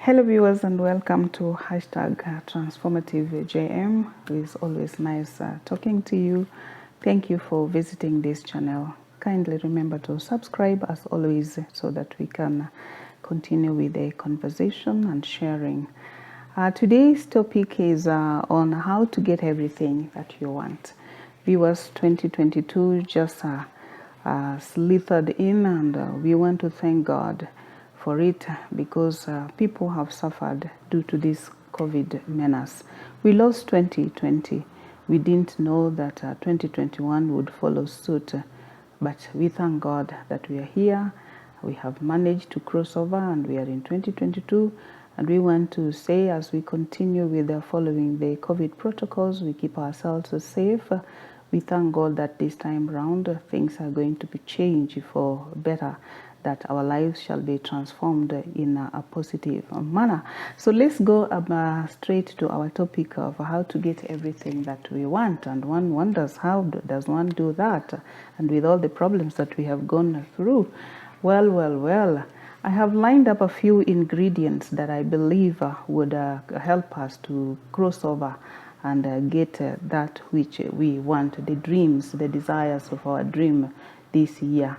Hello viewers and welcome to #Transformative-JM. It's always nice talking to you. Thank you for visiting this channel. Kindly remember to subscribe as always so that we can continue with the conversation and sharing. Today's topic is on how to get everything that you want. Viewers, 2022 just slithered in, and we want to thank God for it because people have suffered due to this COVID menace. We lost 2020. We didn't know that 2021 would follow suit, but we thank God that we are here. We have managed to cross over and we are in 2022. And we want to say, as we continue with following the COVID protocols, we keep ourselves safe. We thank God that this time round things are going to be changed for better, that our lives shall be transformed in a positive manner. So let's go straight to our topic of how to get everything that we want. And one wonders, how does one do that? And with all the problems that we have gone through, well, I have lined up a few ingredients that I believe would help us to cross over and get that which we want, the dreams, the desires of our dream this year.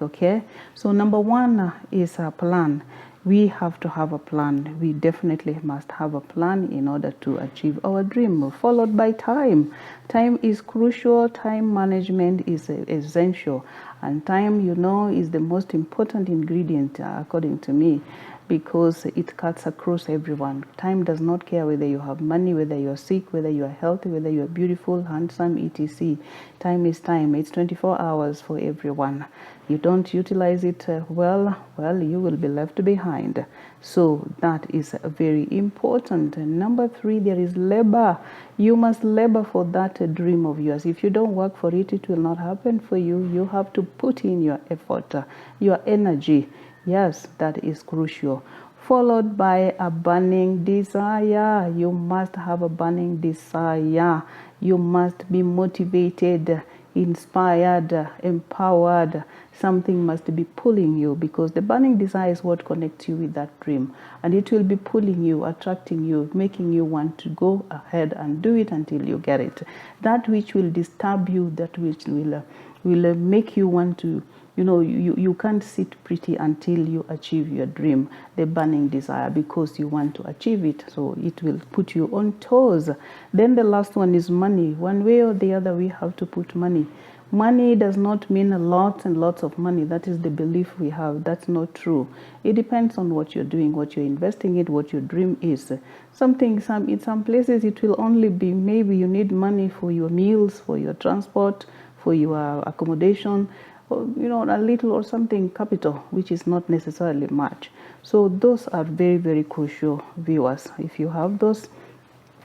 Okay, so number one is a plan. We have to have a plan. We definitely must have a plan in order to achieve our dream, followed by time. Time is crucial. Time management is essential, and time, you know, is the most important ingredient according to me, because it cuts across everyone. Time does not care whether you have money, whether you are sick, whether you are healthy, whether you are beautiful, handsome, etc. Time is time. It's 24 hours for everyone. You don't utilize it well, you will be left behind. So that is very important. And number three, there is labor. You must labor for that dream of yours. If you don't work for it, it will not happen for you. You have to put in your effort, your energy. Yes, that is crucial. Followed by a burning desire. You must have a burning desire. You must be motivated, inspired, empowered. Something must be pulling you, because the burning desire is what connects you with that dream, and it will be pulling you, attracting you, making you want to go ahead and do it until you get it. That which will disturb you, that which will make you want to, you know, you can't sit pretty until you achieve your dream, the burning desire, because you want to achieve it. So it will put you on toes. Then the last one is money. One way or the other, we have to put money. Money does not mean a lot and lots of money. That is the belief we have. That's not true. It depends on what you're doing, what you're investing in, what your dream is. In some places it will only be, maybe you need money for your meals, for your transport, for your accommodation, or, you know, a little or something capital, which is not necessarily much. So those are very, very crucial, viewers. If you have those,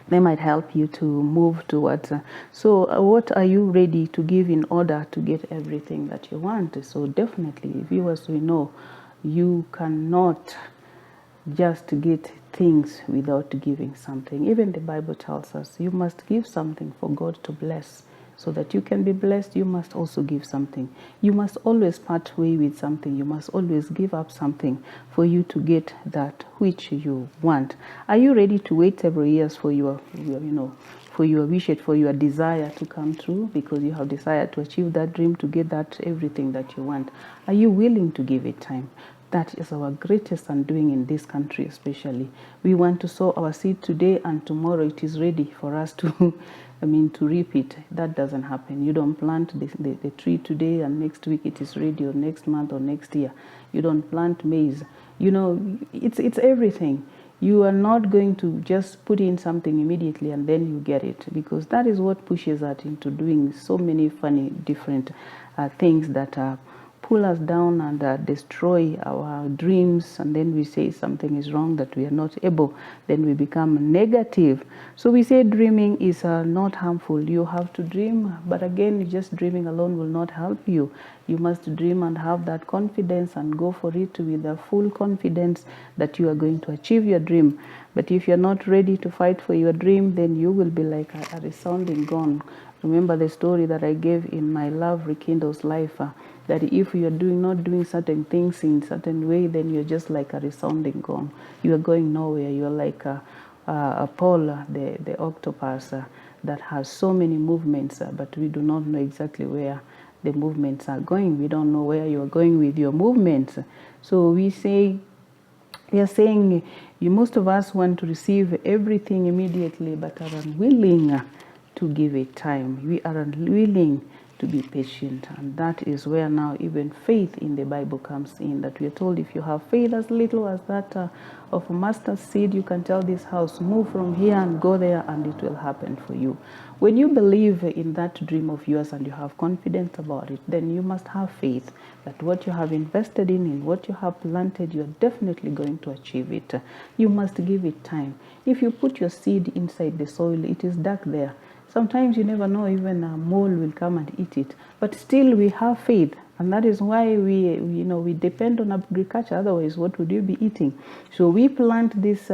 they might help you to move towards. What are you ready to give in order to get everything that you want? So definitely, viewers, we know you cannot just get things without giving something. Even the Bible tells us you must give something for God to bless. So that you can be blessed, you must also give something. You must always part way with something. You must always give up something for you to get that which you want. Are you ready to wait several years for your wish, for your desire to come true, because you have decided to achieve that dream, to get that everything that you want? Are you willing to give it time? That is our greatest undoing in this country, especially. We want to sow our seed today, and tomorrow it is ready for us to to reap it. That doesn't happen. You don't plant the tree today and next week it is ready, or next month or next year. You don't plant maize. You know, it's everything. You are not going to just put in something immediately and then you get it, because that is what pushes us into doing so many funny, different things that pull us down and destroy our dreams. And then we say something is wrong, that we are not able. Then we become negative. So we say dreaming is not harmful. You have to dream, but again, just dreaming alone will not help you. You must dream and have that confidence and go for it with a full confidence that you are going to achieve your dream. But if you're not ready to fight for your dream, then you will be like a resounding gong. Remember the story that I gave in My Love Rekindles Life, that if you are not doing certain things in certain way, then you're just like a resounding gong. You are going nowhere. You are like a pole, the octopus that has so many movements, but we do not know exactly where the movements are going. We don't know where you are going with your movements. So we are saying most of us want to receive everything immediately, but are unwilling to give it time. We are unwilling to be patient, and that is where now even faith in the Bible comes in, that we are told if you have faith as little as that of a mustard seed, you can tell this house, move from here and go there, and it will happen for you. When you believe in that dream of yours and you have confidence about it, then you must have faith that what you have invested in what you have planted, you are definitely going to achieve it. You must give it time. If you put your seed inside the soil, it is dark there. Sometimes you never know, even a mole will come and eat it. But still we have faith, and that is why we depend on agriculture. Otherwise, what would you be eating? So we plant these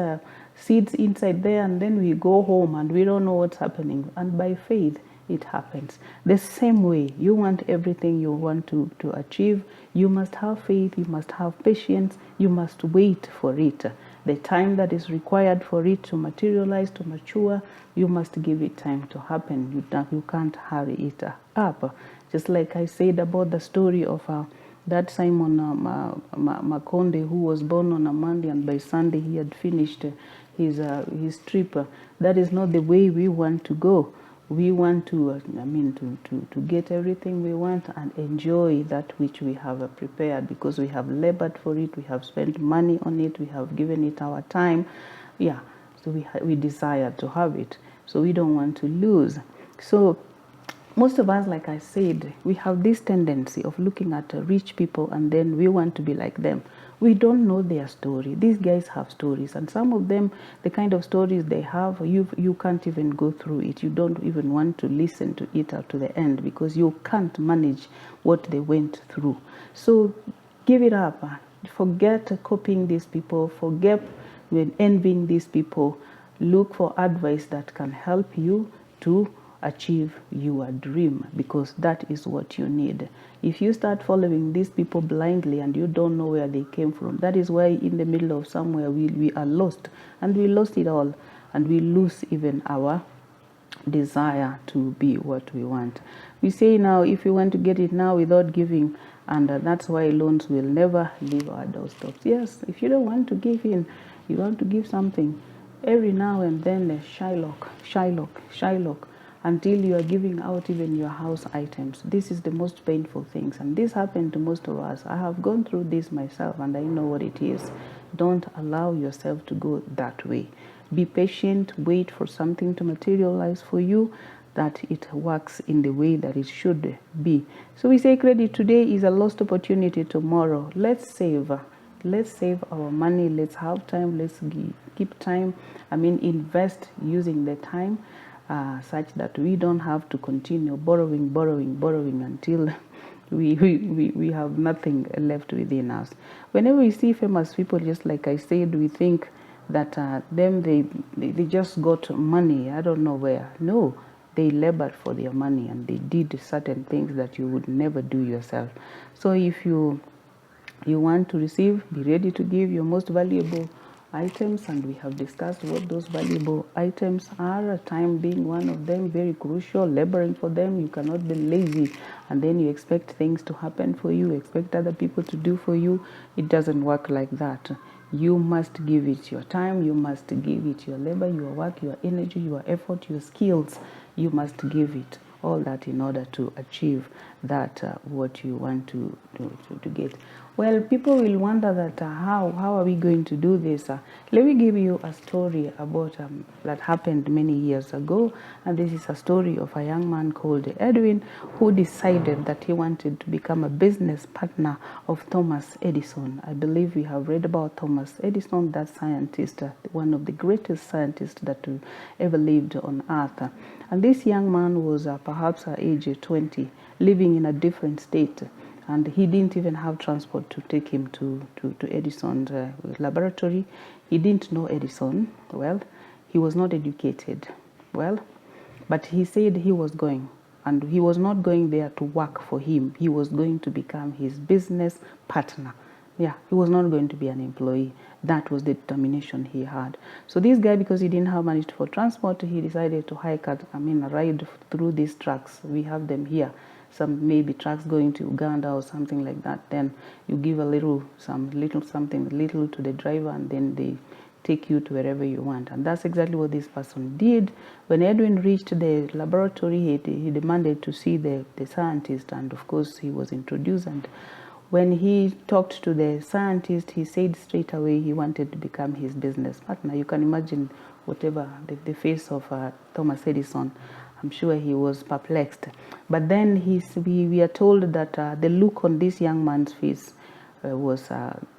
seeds inside there, and then we go home and we don't know what's happening. And by faith, it happens. The same way, you want everything you want to achieve, you must have faith, you must have patience, you must wait for it. The time that is required for it to materialize, to mature, you must give it time to happen. You can't hurry it up. Just like I said about the story of that Simon Makonde, who was born on a Monday and by Sunday he had finished his trip. That is not the way we want to go. We want to get everything we want and enjoy that which we have prepared, because we have labored for it, we have spent money on it, we have given it our time. Yeah, so we desire to have it. So we don't want to lose. So most of us, like I said, we have this tendency of looking at rich people and then we want to be like them. We don't know their story. These guys have stories, and some of them, the kind of stories they have, you can't even go through it. You don't even want to listen to it up to the end, because you can't manage what they went through. So give it up. Forget copying these people. Forget envying these people. Look for advice that can help you to achieve your dream, because that is what you need. If you start following these people blindly and you don't know where they came from, that is why in the middle of somewhere we are lost, and we lost it all, and we lose even our desire to be what we want. We say now, if you want to get it now without giving, and that's why loans will never leave our doorsteps. Yes, if you don't want to give in, you want to give something, every now and then Shylock, until you are giving out even your house items. This is the most painful things, and this happened to most of us. I have gone through this myself, and I know what it is. Don't allow yourself to go that way. Be patient, wait for something to materialize for you, that it works in the way that it should be. So we say credit today is a lost opportunity tomorrow. Let's save our money. Let's have time. Let's keep time. Invest using the time such that we don't have to continue borrowing until we have nothing left within us. Whenever we see famous people, just like I said, we think that they just got money, I don't know where. No, they labored for their money, and they did certain things that you would never do yourself. So if you want to receive, be ready to give your most valuable items, and we have discussed what those valuable items are, time being one of them, very crucial. Laboring for them, you cannot be lazy and then you expect things to happen for you, expect other people to do for you. It doesn't work like that. You must give it your time, you must give it your labor, your work, your energy, your effort, your skills. You must give it all that in order to achieve that what you want to get. Well, people will wonder that how are we going to do this? Let me give you a story about that happened many years ago, and this is a story of a young man called Edwin, who decided that he wanted to become a business partner of Thomas Edison. I believe we have read about Thomas Edison, that scientist, one of the greatest scientists that ever lived on earth. And this young man was perhaps age 20, living in a different state. And he didn't even have transport to take him to Edison's laboratory. He didn't know Edison well. He was not educated well. But he said he was going. And he was not going there to work for him. He was going to become his business partner. Yeah, he was not going to be an employee. That was the determination he had. So this guy, because he didn't have money for transport, he decided to ride through these trucks. We have them here. Some maybe trucks going to Uganda or something like that. Then you give a little something to the driver, and then they take you to wherever you want. And that's exactly what this person did. When Edwin reached the laboratory, he demanded to see the scientist, and of course he was introduced. And when he talked to the scientist, he said straight away he wanted to become his business partner. You can imagine whatever the face of Thomas Edison. I'm sure he was perplexed. But then we are told that the look on this young man's face was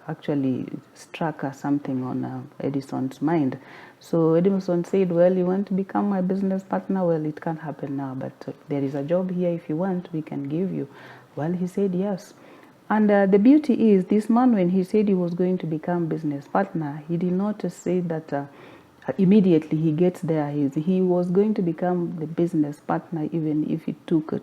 actually struck something on Edison's mind. So Edison said, well, you want to become my business partner? Well, it can't happen now, but there is a job here. If you want, we can give you. Well, he said yes. And the beauty is, this man, when he said he was going to become business partner, he did not say that immediately he gets there. He was going to become the business partner, even if it took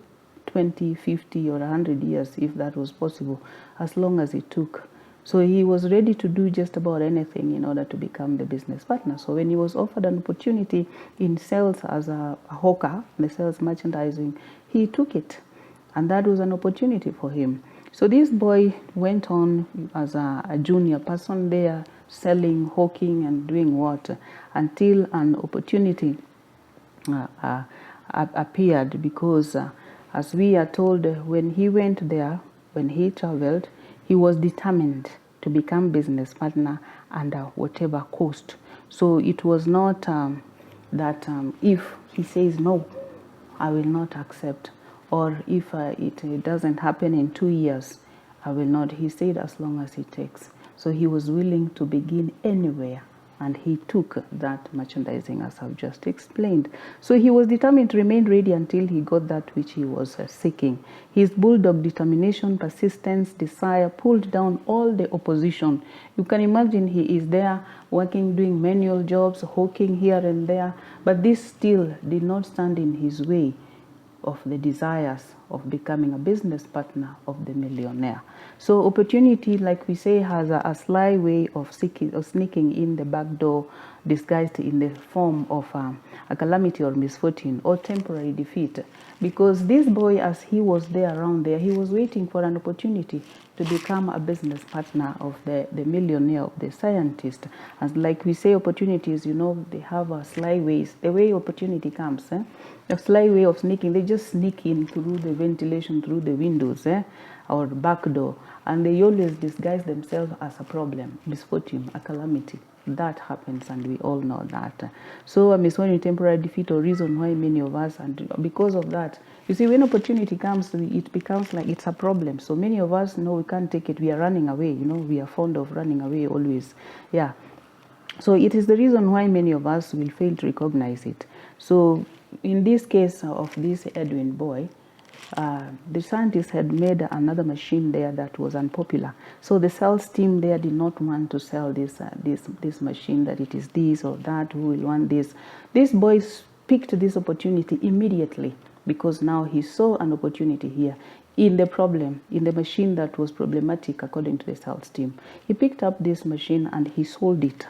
20, 50, or 100 years, if that was possible, as long as it took. So he was ready to do just about anything in order to become the business partner. So when he was offered an opportunity in sales as a hawker, the sales merchandising, he took it. And that was an opportunity for him. So this boy went on as a junior person there, selling, hawking, and doing what, until an opportunity appeared, because as we are told, when he went there, when he traveled, he was determined to become business partner under whatever cost. So it was not that if he says no, I will not accept, or if it doesn't happen in 2 years, I will not. He said as long as it takes. So he was willing to begin anywhere, and he took that merchandising, as I've just explained. So he was determined to remain ready until he got that which he was seeking. His bulldog determination, persistence, desire pulled down all the opposition. You can imagine he is there working, doing manual jobs, hawking here and there, but this still did not stand in his way of the desires of becoming a business partner of the millionaire. So opportunity, like we say, has a sly way of sneaking in the back door, disguised in the form of a calamity or misfortune or temporary defeat. Because this boy, as he was there around there, he was waiting for an opportunity to become a business partner of the millionaire, of the scientist. And like we say, opportunities, you know, they have a sly ways. The way opportunity comes, a sly way of sneaking. They just sneak in through the ventilation, through the windows, or back door. And they always disguise themselves as a problem, misfortune, a calamity. That happens, and we all know that. So a misfortune, temporary defeat, or reason why many of us, and because of that, you see, when opportunity comes, it becomes like it's a problem. So many of us know we can't take it. We are running away. You know, we are fond of running away always. Yeah. So it is the reason why many of us will fail to recognize it. So in this case of this Edwin boy, the scientists had made another machine there that was unpopular. So the sales team there did not want to sell this machine, that it is this or that, who will want this. These boys picked this opportunity immediately, because now he saw an opportunity here in the machine that was problematic according to the sales team. He picked up this machine and he sold it.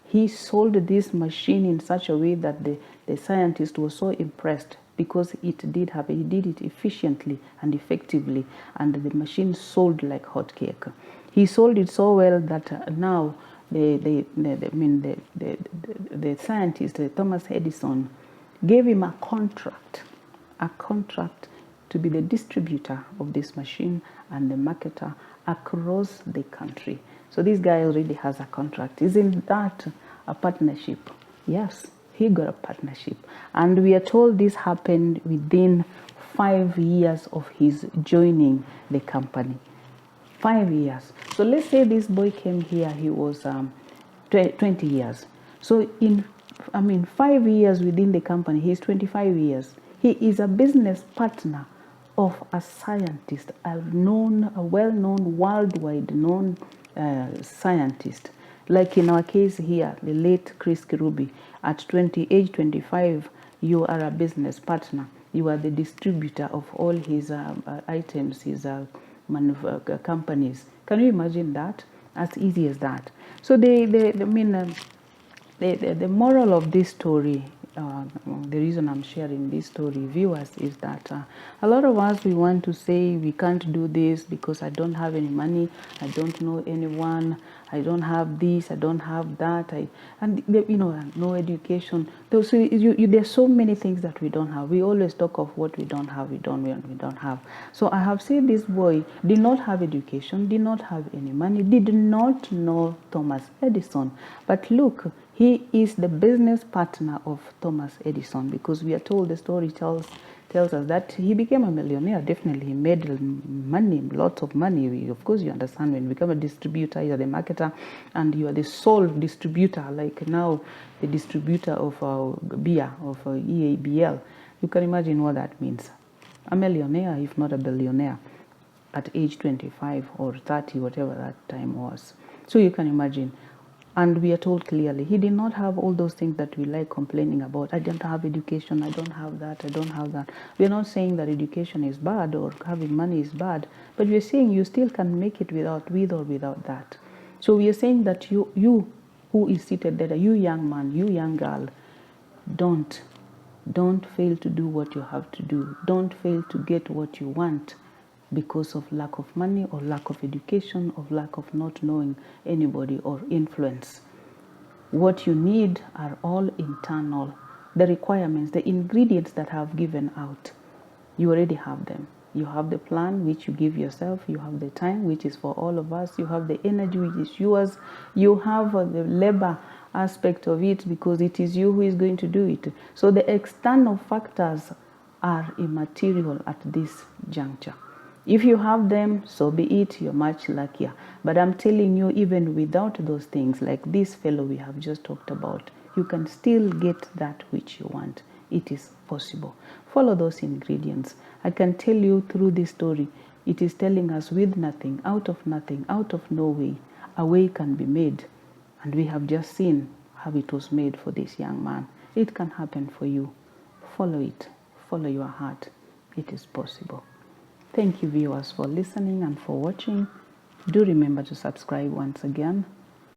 He sold this machine in such a way that the scientist was so impressed, because it did happen. He did it efficiently and effectively, and the machine sold like hotcake. He sold it so well that now the scientist, Thomas Edison, gave him a contract to be the distributor of this machine and the marketer across the country. So this guy already has a contract. Isn't that a partnership? Yes, he got a partnership. And we are told this happened within 5 years of his joining the company. 5 years. So let's say this boy came here, he was 20 years. So in 5 years within the company, he's 25 years. He is a business partner of a scientist, a well-known, worldwide known scientist. Like in our case here, the late Chris Kirubi, at age 25, you are a business partner. You are the distributor of all his items, his companies. Can you imagine that? As easy as that. So the moral of this story, the reason I'm sharing this story, viewers, is that a lot of us, we want to say we can't do this because I don't have any money, I don't know anyone, I don't have this, I don't have that, no education. So there's so many things that we don't have. We always talk of what we don't have, we don't have. So I have said this boy did not have education, did not have any money, did not know Thomas Edison. But look, he is the business partner of Thomas Edison, because we are told, the story tells us that he became a millionaire. Definitely, he made money, lots of money. Of course, you understand, when you become a distributor, you are the marketer, and you are the sole distributor, like now the distributor of beer, of EABL. You can imagine what that means. A millionaire, if not a billionaire, at age 25 or 30, whatever that time was. So you can imagine. And we are told clearly, he did not have all those things that we like complaining about. I don't have education, I don't have that, I don't have that. We are not saying that education is bad or having money is bad, but we are saying you still can make it with or without that. So we are saying that you who is seated there, you young man, you young girl, don't fail to do what you have to do. Don't fail to get what you want because of lack of money or lack of education or lack of not knowing anybody or influence. What you need are all internal. The requirements, the ingredients that I have given out, you already have them. You have the plan, which you give yourself. You have the time, which is for all of us. You have the energy, which is yours. You have the labor aspect of it, because it is you who is going to do it. So the external factors are immaterial at this juncture. If you have them, so be it, you're much luckier. But I'm telling you, even without those things, like this fellow we have just talked about, you can still get that which you want. It is possible. Follow those ingredients. I can tell you through this story, it is telling us with nothing, out of no way, a way can be made. And we have just seen how it was made for this young man. It can happen for you. Follow it. Follow your heart. It is possible. Thank you, viewers, for listening and for watching. Do remember to subscribe once again.